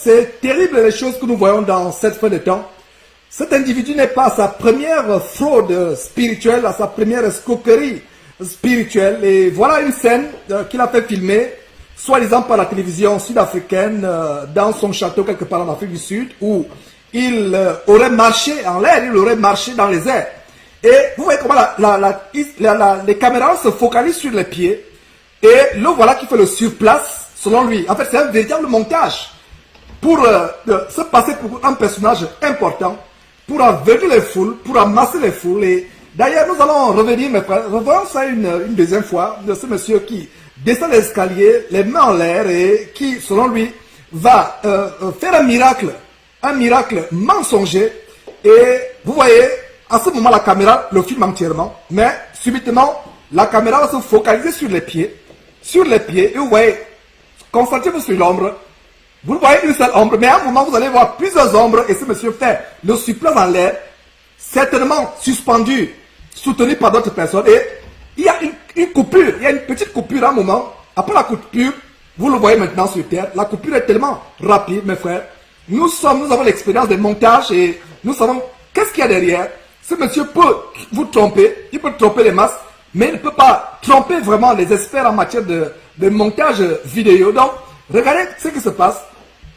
c'est terrible les choses que nous voyons dans cette fin de temps. Cet individu n'est pas à sa première fraude spirituelle, à sa première escroquerie spirituelle. Et voilà une scène qu'il a fait filmer, soi-disant par la télévision sud-africaine, dans son château quelque part en Afrique du Sud, où il aurait marché en l'air, il aurait marché dans les airs. Et vous voyez comment les caméras se focalisent sur les pieds. Et le voilà qui fait le surplace, selon lui. En fait, c'est un véritable montage pour se passer pour un personnage important, pour aveugler les foules, pour amasser les foules. Et d'ailleurs, nous allons revenir, mes frères, revoyons ça une deuxième fois, de ce monsieur qui descend l'escalier, les mains en l'air, et qui, selon lui, va faire un miracle mensonger. Et vous voyez, à ce moment, la caméra le filme entièrement, mais subitement, la caméra va se focaliser sur les pieds, et vous voyez, concentrez-vous sur l'ombre. Vous voyez une seule ombre, mais à un moment, vous allez voir plusieurs ombres, et ce monsieur fait le surplace en l'air, certainement suspendu, soutenu par d'autres personnes, et il y a une coupure, il y a une petite coupure à un moment. Après la coupure, vous le voyez maintenant sur terre, la coupure est tellement rapide, mes frères. Nous avons l'expérience des montages, et nous savons qu'est-ce qu'il y a derrière. Ce monsieur peut vous tromper, il peut tromper les masses, mais il ne peut pas tromper vraiment les experts en matière de montage vidéo. Donc, regardez ce qui se passe.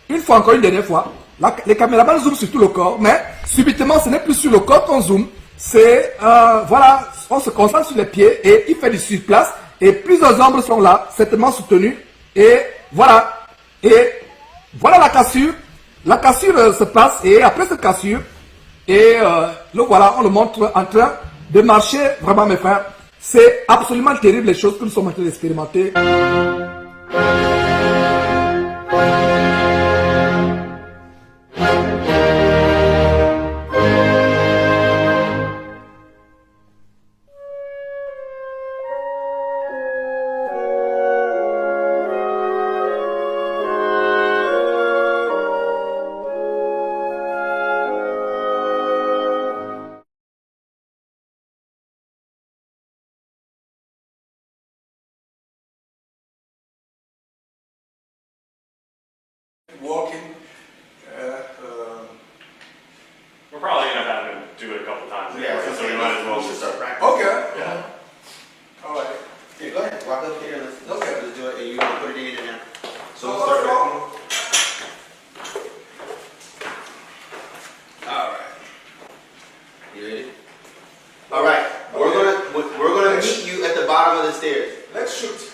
Une fois encore, une dernière fois, les caméramans zooment sur tout le corps, mais subitement, ce n'est plus sur le corps qu'on zoome. C'est, voilà, on se concentre sur les pieds et il fait du surplace. Et plusieurs ombres sont là, certainement soutenues. Et voilà. Et voilà la cassure. La cassure se passe et après cette cassure, et le voilà, on le montre en train de marcher. Vraiment, mes frères, c'est absolument terrible les choses que nous sommes en train d'expérimenter. Walking. We're probably going to have to do it a couple times. Yeah, Anyway, so we might as well just just start practicing. Okay. Yeah. All right. Here, go ahead. Walk up here. Let's do it. And you put it in there. So we'll Go, start go. practicing. All right. You ready? All right. We're gonna meet you at the bottom of the stairs. Let's shoot.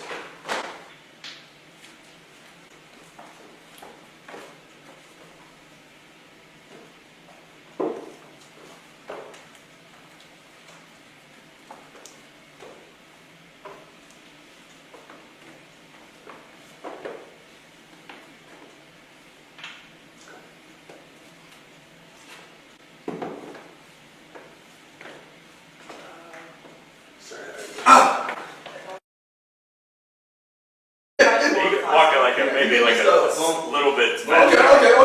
Walk it like maybe like a little bit back. Okay.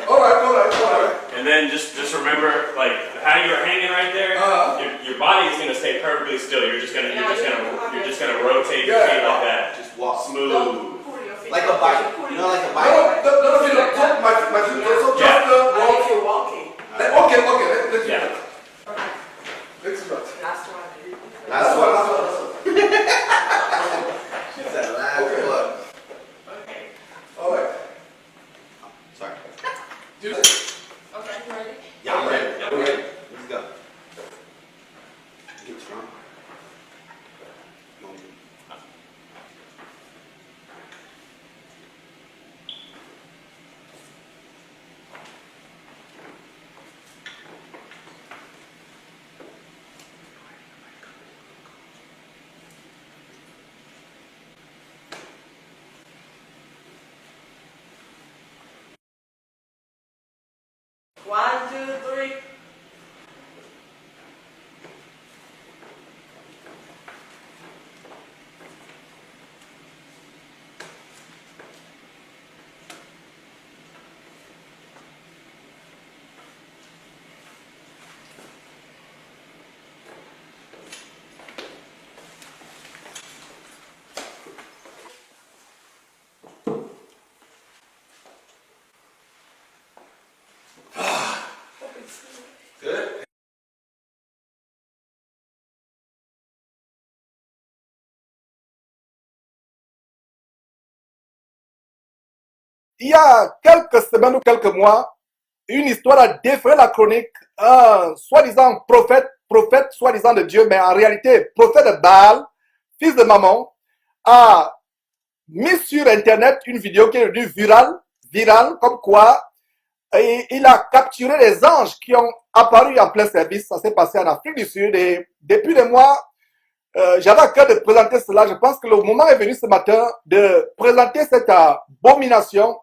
All right. And then just remember, like how you're hanging right there, your body is gonna stay perfectly still. You're just gonna rotate your feet like that. Just walk Smooth. like a bike. You know, like a bike. No, my feet so Yeah. just walk. If you're walking. Okay, let's do Yeah. that. Let's do that. Last one. Last one. She said last Okay. one. Okay. All right. Sorry. Do this. Okay, you ready? Yeah, I'm ready. We're ready. Let's go. Get strong. One, two, three. il y a quelques semaines ou quelques mois, une histoire a défrayé la chronique. Un soi-disant prophète soi-disant de Dieu, mais en réalité prophète de Baal, fils de maman, a mis sur Internet une vidéo qui est devenue virale, comme quoi il a capturé les anges qui ont apparu en plein service. Ça s'est passé en Afrique du Sud et depuis des mois, j'avais à cœur de présenter cela. Je pense que le moment est venu ce matin de présenter cette abomination,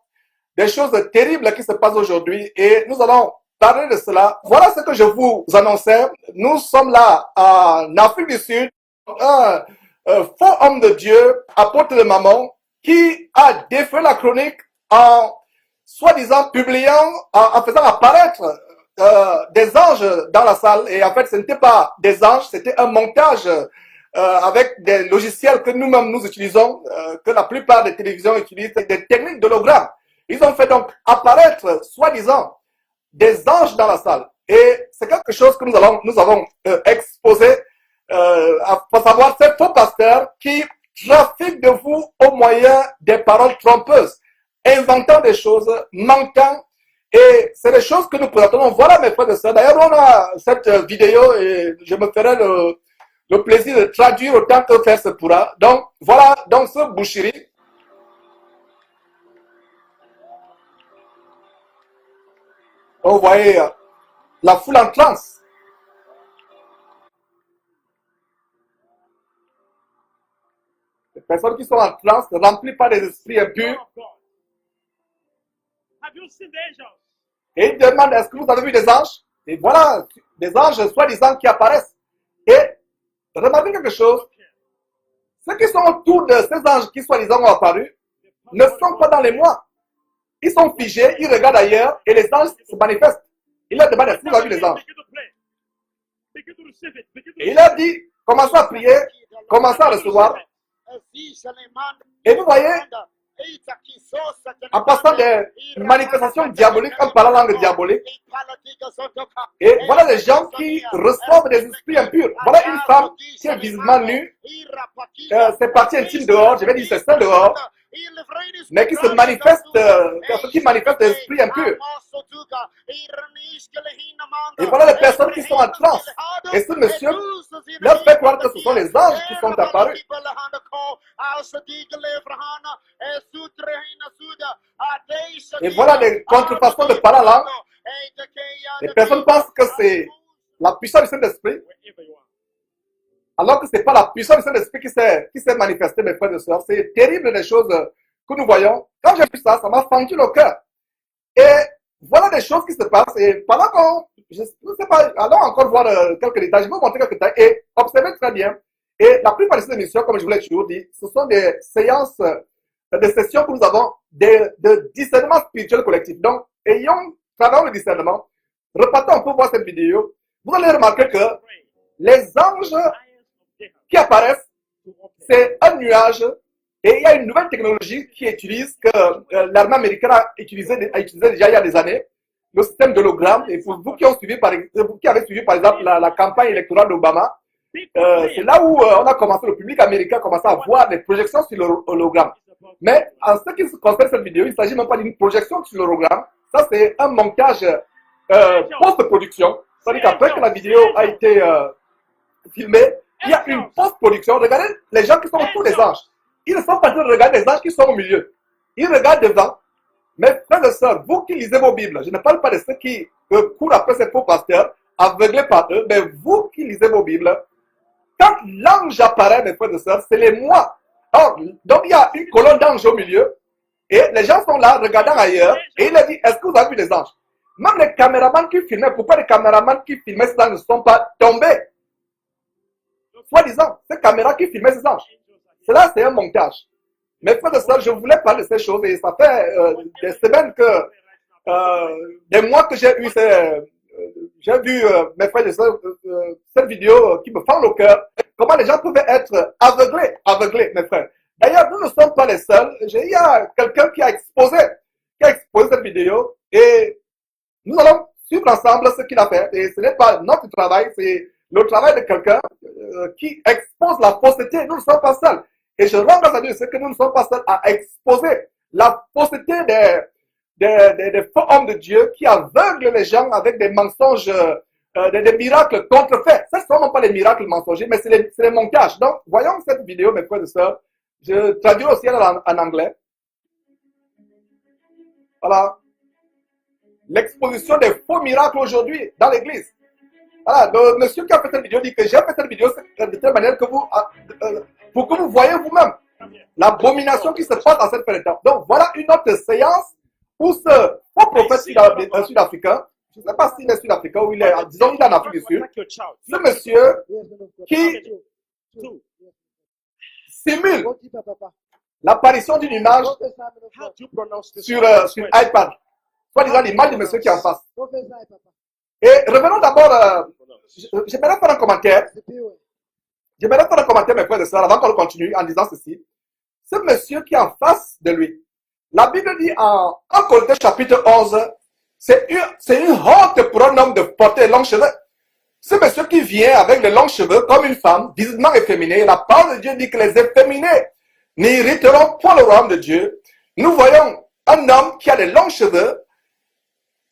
des choses terribles qui se passent aujourd'hui et nous allons parler de cela. Voilà ce que je vous annonçais. Nous sommes là en Afrique du Sud, un faux homme de Dieu, apôtre de maman, qui a défait la chronique en soi-disant publiant, en faisant apparaître des anges dans la salle. Et en fait, ce n'était pas des anges, c'était un montage avec des logiciels que nous-mêmes nous utilisons, que la plupart des télévisions utilisent, des techniques d'hologramme. Ils ont fait donc apparaître, soi-disant, des anges dans la salle. Et c'est quelque chose que nous avons exposé, à savoir ces faux pasteurs qui trafiquent de vous au moyen des paroles trompeuses, inventant des choses, mentant. Et c'est des choses que nous présentons. Voilà mes frères et sœurs. D'ailleurs, on a cette vidéo et je me ferai le plaisir de traduire autant que faire se pourra. Donc, voilà, dans ce boucherie. Vous voyez la foule en transe. Les personnes qui sont en transe, remplies par des esprits impurs. Et ils demandent, est-ce que vous avez vu des anges? Et voilà, des anges soi-disant qui apparaissent. Et remarquez quelque chose. Ceux qui sont autour de ces anges qui soi-disant ont apparu ne sont pas dans les mois. Ils sont figés, ils regardent ailleurs et les anges se manifestent. Il leur demande, est-ce que vous avez vu les anges? Et il a dit, commencez à prier, commencez à recevoir. Et vous voyez, en passant des manifestations diaboliques, en parlant langue diabolique, et voilà les gens qui reçoivent des esprits impurs. Voilà une femme qui est visiblement nue, ses parties intimes dehors, je vais dire c'est ça dehors, mais qui se manifeste, qui manifeste des esprits impurs. Et voilà les personnes qui sont en transe. Et ce monsieur leur fait croire que ce sont les anges qui sont apparus. Et voilà les contrefaçons de parler en langue. Les personnes pensent que c'est la puissance du Saint-Esprit, alors que ce n'est pas la puissance du Saint-Esprit qui s'est manifestée, mes frères et sœurs. C'est terrible les choses que nous voyons. Quand j'ai vu ça, ça m'a fendu le cœur. Et voilà des choses qui se passent. Et pendant qu'on, je ne sais pas, allons encore voir quelques détails. Je vais vous montrer quelques détails et observez très bien. Et la plupart de ces émissions, comme je vous l'ai toujours dit, ce sont des séances, des sessions que nous avons de discernement spirituel collectif. Donc, travaillons le discernement. Repartons un peu voir cette vidéo. Vous allez remarquer que les anges qui apparaissent, c'est un nuage et il y a une nouvelle technologie qui utilise, que l'armée américaine a utilisé déjà il y a des années, le système d'hologramme. Et pour vous qui avez suivi par exemple la campagne électorale d'Obama, c'est là où on a commencé, le public américain a commencé à voir des projections sur l'hologramme. Mais en ce qui concerne cette vidéo, il ne s'agit même pas d'une projection sur l'hologramme. Ça, c'est un montage post-production. C'est-à-dire qu'après que la vidéo a été filmée, il y a une post-production. Regardez les gens qui sont autour des anges. Ils ne sont pas en train de regarder les anges qui sont au milieu. Ils regardent devant. Mais frères et sœurs, vous qui lisez vos Bibles, je ne parle pas de ceux qui courent après ces faux pasteurs, aveuglés par eux, mais vous qui lisez vos Bibles, quand l'ange apparaît, mes frères et sœurs, c'est les mois. Alors, donc il y a une colonne d'anges au milieu, et les gens sont là, regardant ailleurs, et il a dit, est-ce que vous avez vu les anges? Même les caméramans qui filmaient, pourquoi les caméramans qui filmaient ces anges ne sont pas tombés? Soi-disant, ces caméras qui filmaient ces anges. Cela, c'est un montage. Mes frères et sœurs, je voulais parler de ces choses, et ça fait des semaines des mois que j'ai vu, mes frères et sœurs, cette vidéo qui me fend le cœur. Comment les gens pouvaient être aveuglés, mes frères. D'ailleurs, nous ne sommes pas les seuls. Il y a quelqu'un qui a exposé cette vidéo et nous allons suivre ensemble ce qu'il a fait. Et ce n'est pas notre travail, c'est le travail de quelqu'un qui expose la fausseté. Nous ne sommes pas seuls. Et je rends grâce à Dieu, c'est que nous ne sommes pas seuls à exposer la fausseté des faux hommes de Dieu qui aveuglent les gens avec des mensonges, des miracles contrefaits. Ça, ce ne sont pas les miracles mensongers, mais c'est les montages. Donc, voyons cette vidéo, mes frères et sœurs. Je traduis aussi en anglais. Voilà. L'exposition des faux miracles aujourd'hui dans l'église. Voilà, le monsieur qui a fait cette vidéo dit que j'ai fait cette vidéo de telle manière que pour que vous voyez vous-même l'abomination qui se passe à cette période. Donc, voilà une autre séance où ce faux prophète sud-africain, je ne sais pas s'il est sud-africain ou il est, disons, il est en Afrique du Sud, ce monsieur qui simule l'apparition d'une image sur iPad, soit-disant l'image du monsieur qui est en face. Et revenons d'abord, j'aimerais faire un commentaire. J'aimerais faire un commentaire, mes frères et sœurs, avant qu'on continue, en disant ceci. Ce monsieur qui est en face de lui, la Bible dit en Corinthiens chapitre 11, c'est une honte pour un homme de porter les longs cheveux. Ce monsieur qui vient avec les longs cheveux comme une femme, visiblement efféminée, la parole de Dieu dit que les efféminés n'hériteront point le royaume de Dieu. Nous voyons un homme qui a des longs cheveux,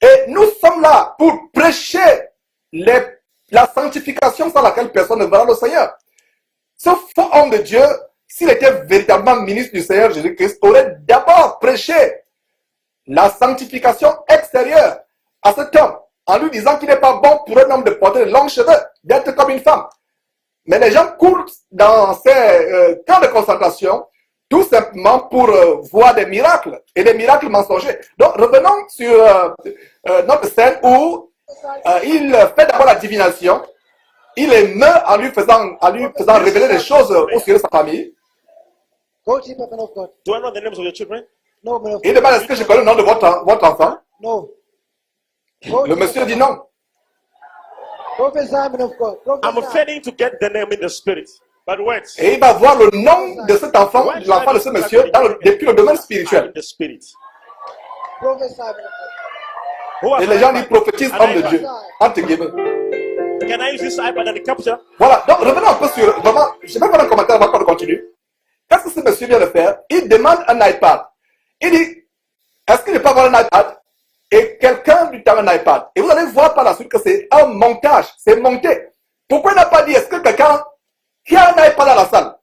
et nous sommes là pour prêcher la sanctification sans laquelle personne ne verra le Seigneur. Ce faux homme de Dieu, s'il était véritablement ministre du Seigneur Jésus-Christ, aurait d'abord prêché la sanctification extérieure à cet homme, en lui disant qu'il n'est pas bon pour un homme de porter de longs cheveux, d'être comme une femme. Mais les gens courent dans ces camps de concentration, tout simplement pour voir des miracles, et des miracles mensongers. Donc, revenons sur notre scène où il fait d'abord la divination, il émeut en lui faisant révéler des choses au sujet de sa famille. Go deep, man of God. Do I know the names of your children? No, man of Il God. demande est-ce que je connais le nom de votre enfant? No. Go Le deep, monsieur man dit of non. God. Prophesy, man of God. I'm Prophesy. failing to get the name in the spirit. But words. Et il va voir le nom de cet enfant, de l'enfant de ce monsieur, depuis le domaine spirituel. In the spirit. Prophesy, man of God. Who has Et les gens lui prophétisent homme de Dieu, entre guillemets. Can I use this iPad and the capture? Voilà, donc revenons un peu sur, vraiment, je vais faire un commentaire avant qu'on continue. Qu'est-ce que ce monsieur vient de faire? Il demande un iPad. Il dit, est-ce qu'il ne peut avoir un iPad? Et quelqu'un lui donne un iPad. Et vous allez voir par la suite que c'est un montage, c'est monté. Pourquoi il n'a pas dit, est-ce que quelqu'un qui a un iPad à la salle?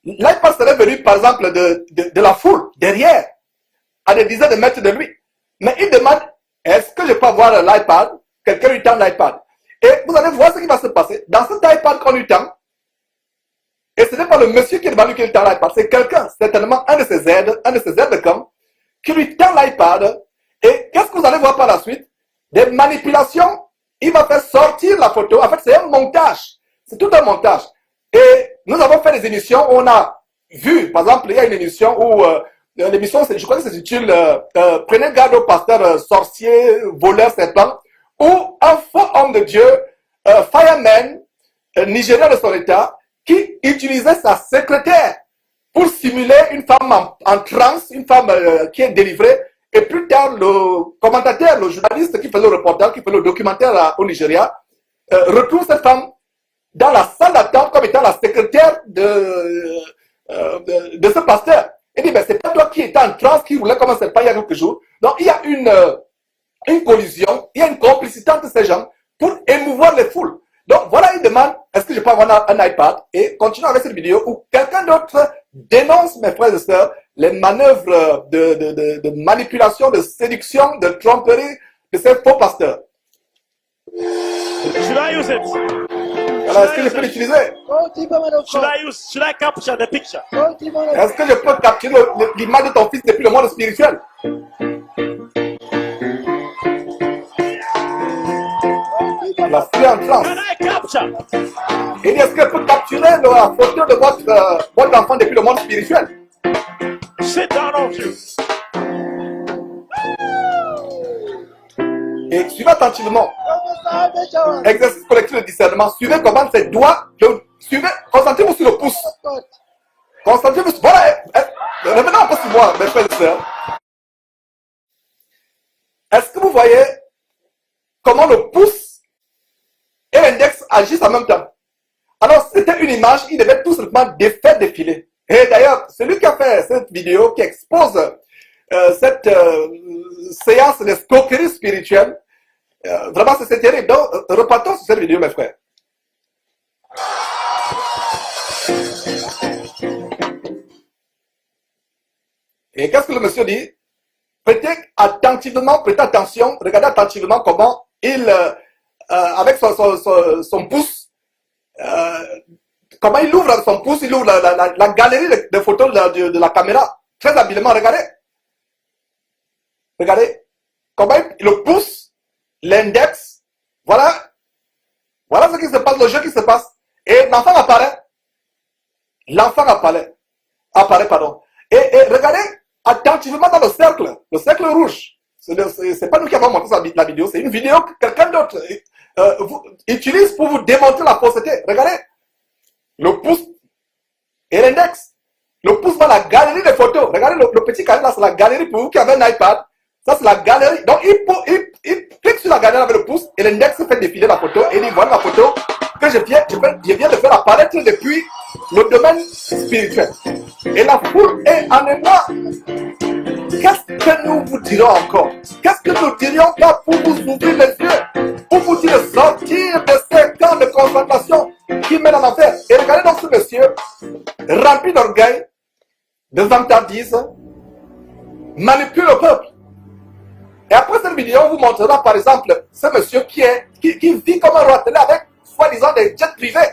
L'iPad serait venu, par exemple, de la foule, derrière, à des dizaines de mètres de lui. Mais il demande, est-ce que je peux avoir l'iPad? Quelqu'un lui tend l'iPad. Et vous allez voir ce qui va se passer. Dans cet iPad qu'on lui tend, et ce n'est pas le monsieur qui demande qu'il tend l'iPad, c'est quelqu'un, certainement un de ses aides de com, qui lui tend l'iPad. Et qu'est-ce que vous allez voir par la suite? Des manipulations. Il va faire sortir la photo. En fait, c'est un montage. C'est tout un montage. Et nous avons fait des émissions où on a vu, par exemple, il y a une émission où, l'émission, je crois que c'est utile, prenez garde au pasteur sorcier, voleur, serpent, où un faux homme de Dieu, fireman, nigérien de son état, qui utilisait sa secrétaire pour simuler une femme en transe, une femme qui est délivrée. Et plus tard, le commentateur, le journaliste qui faisait le reportage, qui faisait le documentaire au Nigeria, retrouve cette femme dans la salle d'attente comme étant la secrétaire de ce pasteur. Il dit, ben, c'est pas toi qui étais en transe, qui roulait comme un serpent il y a quelques jours. Donc, il y a une collision, il y a une complicité entre ces gens pour émouvoir les foules. Donc, voilà, il demande, est-ce que je peux avoir un iPad? Et continuons avec cette vidéo où quelqu'un d'autre dénonce, mes frères et sœurs, les manœuvres de manipulation, de séduction, de tromperie de ces faux pasteurs. Should I use it? Alors, est-ce que je peux l'utiliser? Go deep, man of Should God. should I capture the picture? Go deep, man of Est-ce que je peux capturer l'image de ton fils depuis le monde spirituel? La fille en transe. Can I capture? Il dit, est-ce que je peux capturer la photo de votre enfant depuis le monde spirituel? Sit down on you. Et suivez attentivement. Prophesy, Benjamin. Exercice collectif de discernement. Suivez comment ses doigts. Suivez. Concentrez-vous sur le pouce. Of God. Concentrez-vous sur. Voilà. Revenons un peu sur moi, mes frères et sœurs. Est-ce que vous voyez comment le pouce et l'index agissent en même temps? Alors, c'était une image, il devait tout simplement faire défiler. Et d'ailleurs, celui qui a fait cette vidéo, qui expose cette séance de escroquerie spirituelle, vraiment c'est terrible. Donc, repartons sur cette vidéo, mes frères. Et qu'est-ce que le monsieur dit? Prêtez attentivement, prêtez attention, regardez attentivement comment il, avec son pouce, comment il ouvre son pouce, il ouvre la galerie de photos de la caméra. Très habilement, regardez. Regardez. Comment il le pouce, l'index. Voilà. Voilà ce qui se passe, le jeu qui se passe. Et l'enfant apparaît. L'enfant apparaît. Pardon. Et regardez attentivement dans le cercle rouge. C'est pas nous qui avons montré la vidéo, c'est une vidéo que quelqu'un d'autre utilise pour vous démontrer la fausseté. Regardez. Le pouce et l'index. Le pouce va à la galerie des photos. Regardez le petit carré là, c'est la galerie pour vous qui avez un iPad. Ça, c'est la galerie. Donc, il clique sur la galerie avec le pouce et l'index fait défiler la photo et il voit la photo que je viens de faire apparaître depuis le domaine spirituel. Et la foule est en émoi. Qu'est-ce que nous vous dirons encore? Qu'est-ce que nous dirions pas pour vous ouvrir les yeux? Pour vous dire de sortir de ces camps de concentration qui mènent en enfer. Et regardez donc ce monsieur, rempli d'orgueil, de vantardise, manipule le peuple. Et après cette vidéo, on vous montrera par exemple ce monsieur qui vit comme un roitelet avec soi-disant des jets privés,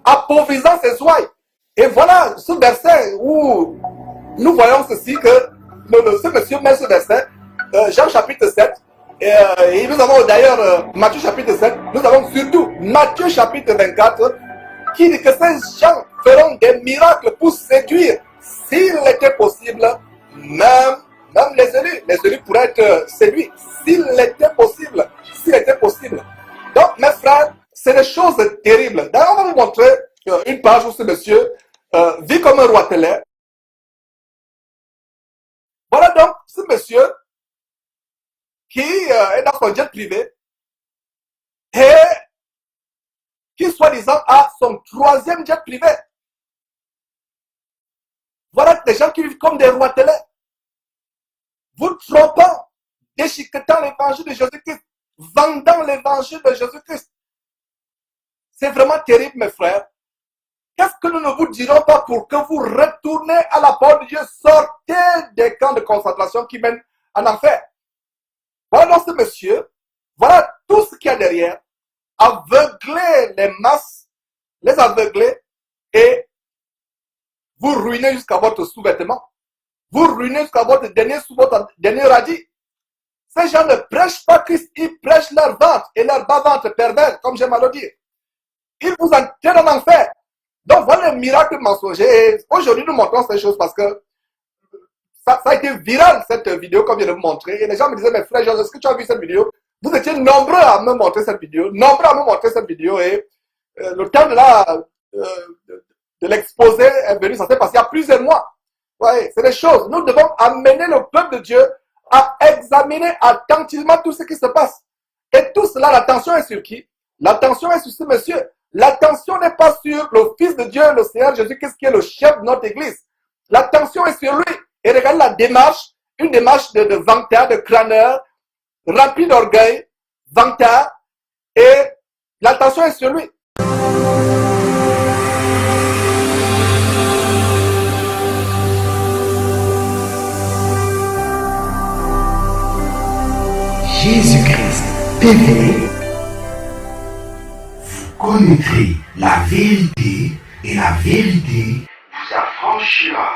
appauvrissant ses ouailles. Et voilà ce verset où nous voyons ceci que ce monsieur met ce verset, Jean chapitre 7, et nous avons d'ailleurs Matthieu chapitre 7, nous avons surtout Matthieu chapitre 24, qui dit que ces gens feront des miracles pour séduire, s'il était possible, même les élus pourraient être séduits, s'il était possible. Donc, mes frères, c'est des choses terribles. D'ailleurs, on va vous montrer une page où ce monsieur vit comme un roitelet. Voilà donc ce monsieur qui est dans son jet privé et qui, soi-disant, a son 3e jet privé. Voilà des gens qui vivent comme des roitelets. Vous trompant, déchiquetant l'évangile de Jésus-Christ, vendant l'évangile de Jésus-Christ. C'est vraiment terrible, mes frères. Qu'est-ce que nous ne vous dirons pas pour que vous retournez à la parole de Dieu, sortez des camps de concentration qui mènent en enfer. Voilà donc ce monsieur, voilà tout ce qu'il y a derrière, aveugler les masses, les aveugler et vous ruiner jusqu'à votre sous-vêtement. Vous ruinez jusqu'à votre dernier radis. Ces gens ne prêchent pas Christ, ils prêchent leur ventre et leur bas-ventre pervers, comme j'aime à le dire. Ils vous entraînent en enfer. Donc voilà le miracle mensonger. Aujourd'hui, nous montrons ces choses parce que ça a été viral, cette vidéo, comme je viens de vous montrer. Et les gens me disaient, mes frères, est-ce que tu as vu cette vidéo? Vous étiez nombreux à me montrer cette vidéo. Et le temps de l'exposer est venu, ça s'est passé il y a plusieurs mois. Ouais, c'est des choses. Nous devons amener le peuple de Dieu à examiner attentivement tout ce qui se passe. Et tout cela, l'attention est sur qui? L'attention est sur ce monsieur. L'attention n'est pas sur le Fils de Dieu, le Seigneur Jésus-Christ, qui est le chef de notre église. L'attention est sur lui. Et regardez la démarche, une démarche de vantard, de crâneur, rempli d'orgueil, vantard, et l'attention est sur lui. Jésus-Christ TV, vous connaîtrez la vérité et la vérité vous affranchira.